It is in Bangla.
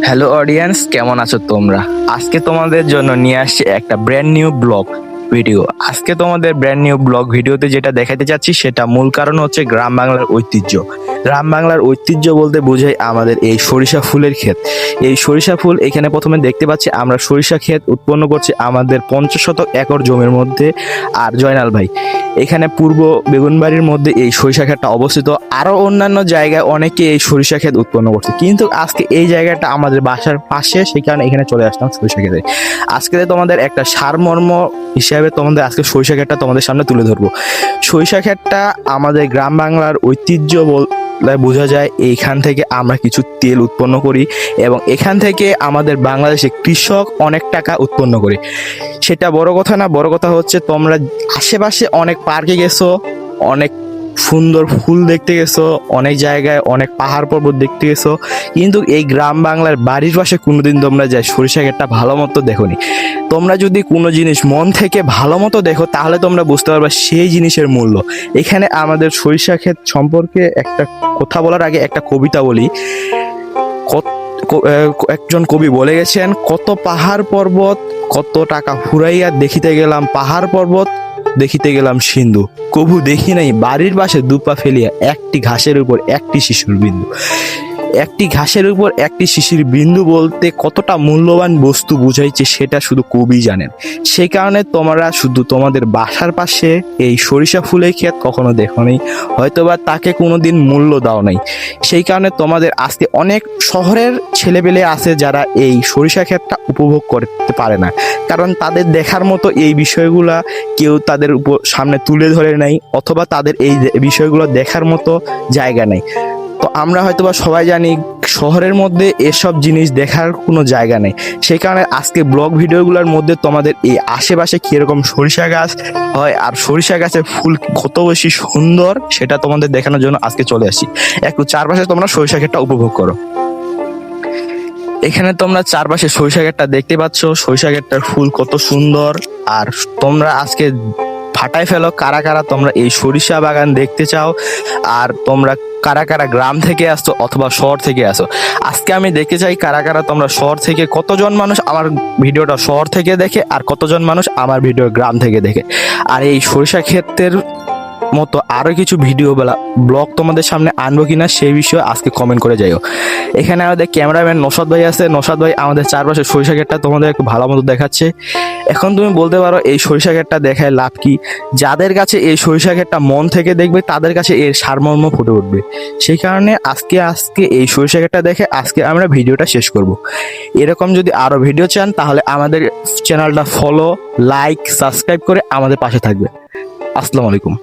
হ্যালো অডিয়েন্স, কেমন আছো তোমরা? আজকে তোমাদের জন্য নিয়ে আসছি একটা ব্র্যান্ড নিউ ব্লগ ভিডিও। আজকে তোমাদের ব্র্যান্ড নিউ ব্লগ ভিডিওতে যেটা দেখাতে যাচ্ছি সেটা মূল কারণ হচ্ছে গ্রাম বাংলার ঐতিহ্য। গ্রাম বাংলার ঐতিহ্য বলতে বোঝায় আমাদের এই সরিষা ফুলের ক্ষেত। এই সরিষা ফুল এখানে প্রথমে দেখতে পাচ্ছি আমরা সরিষা ক্ষেত উৎপন্ন করছি আমাদের 50 একর জমির মধ্যে। আর জয়নাল ভাই এখানে পূর্ব বেগুনবাড়ির মধ্যে এই সরিষা ক্ষেতটা অবস্থিত। আরো অন্যান্য জায়গায় অনেকে এই সরিষা ক্ষেত উৎপন্ন করছে, কিন্তু আজকে এই জায়গাটা আমাদের বাসার পাশে, সেই কারণে এখানে চলে আসলাম সরিষা ক্ষেতে। আজকে তোমাদের একটা সারমর্ম হিসাবে তোমাদের আজকে সরিষা ক্ষেতটা তোমাদের সামনে তুলে ধরবো। সরিষা ক্ষেতটা আমাদের গ্রাম বাংলার ঐতিহ্য বোঝা যায়। এইখান থেকে আমরা কিছু তেল উৎপন্ন করি এবং এখান থেকে আমাদের বাংলাদেশে কৃষক অনেক টাকা উৎপন্ন করে। সেটা বড় কথা না, বড় কথা হচ্ছে তোমরা আশেপাশে অনেক পার্কে গেছো, অনেক সুন্দর ফুল দেখতে গেছো, অনেক জায়গায় অনেক পাহাড় পর্বত দেখতে গেছো, কিন্তু এই গ্রাম বাংলার বাড়ির পাশে কোনোদিন তোমরা যাই সরিষা ক্ষেতটা ভালো মতো দেখোনি। তোমরা যদি কোনো জিনিস মন থেকে ভালো মতো দেখো তাহলে তোমরা বুঝতে পারবে সেই জিনিসের মূল্য। এখানে আমাদের সরিষা ক্ষেত সম্পর্কে একটা কথা বলার আগে একটা কবিতা বলি। একজন কবি বলে গেছেন, কত পাহাড় পর্বত কত টাকা ফুরাইয়া দেখিতে গেলাম পাহাড় পর্বত দেখিতে গেলাম সিন্ধু, কভু দেখি নাই বাড়ির পাশে দুপা ফেলিয়া একটি ঘাসের উপর একটি শিশুর বিন্দু। একটি ঘাসের উপর একটি শিশির বিন্দু বলতে কতটা মূল্যবান বস্তু বুঝাইছে সেটা শুধু কবি জানেন। সেই কারণে তোমরা শুধু তোমাদের বাসার পাশে এই সরিষা ফুলের ক্ষেত কখনো দেখো নাই, হয়তোবা তাকে কোনোদিন মূল্য দাও নাই। সেই কারণে তোমাদের আজকে অনেক শহরের ছেলেপেলে আছে যারা এই সরিষা ক্ষেতটা উপভোগ করতে পারে না, কারণ তাদের দেখার মতো এই বিষয়গুলা কেউ তাদের উপর সামনে তুলে ধরে নাই, অথবা তাদের এই বিষয়গুলো দেখার মতো জায়গা নেই। তো আমরা হয়তোবা সবাই জানি শহরের মধ্যে এসব জিনিস দেখার কোনো জায়গা নেই। সেই কারণে আজকে ব্লগ ভিডিওগুলোর মধ্যে তোমাদের এই আশেপাশে কিরকম সরিষা গাছ হয় আর সরিষা গাছের ফুল কত বেশি সুন্দর সেটা তোমাদের দেখানোর জন্য আজকে চলে আসি। একটু চারপাশে তোমরা সরিষা ক্ষেতটা উপভোগ করো। এখানে তোমরা চারপাশে সরিষা ক্ষেতটা দেখতে পাচ্ছ, সরিষা ক্ষেতটার ফুল কত সুন্দর। আর তোমরা আজকে ফাটায় ফেলো কারা কারা তোমরা এই সরিষা বাগান দেখতে চাও, আর তোমরা কারা কারা গ্রাম থেকে আসছো অথবা শহর থেকে আসো। আজকে আমি দেখতে চাই কারা কারা তোমরা শহর থেকে, কতজন মানুষ আমার ভিডিওটা শহর থেকে দেখে আর কতজন মানুষ আমার ভিডিও গ্রাম থেকে দেখে। আর এই সরিষা ক্ষেতের মতো আরো কিছু ভিডিও ব্লগ তোমাদের সামনে আনবো কিনা সেই বিষয়ে আজকে কমেন্ট করে যাইও। এখানে আমাদের ক্যামেরাম্যান নসাদ ভাই আছে। নসাদ ভাই আমাদের চারপাশে সরিষা ক্ষেতটা তোমাদের একটু ভালো মতো দেখাচ্ছে। এখন তুমি বলতে পারো এই সরিষা ক্ষেতটা দেখায় লাভ কি? যাদের কাছে এই সরিষা ক্ষেতটা মন থেকে দেখবে তাদের কাছে এর সারমর্ম ফুটে উঠবে। সেই কারণে আজকে এই সরিষা ক্ষেতটা দেখে আজকে আমরা ভিডিওটা শেষ করব। এরকম যদি আরো ভিডিও চান তাহলে আমাদের চ্যানেলটা ফলো, লাইক, সাবস্ক্রাইব করে আমাদের পাশে থাকবে। আসসালামু আলাইকুম।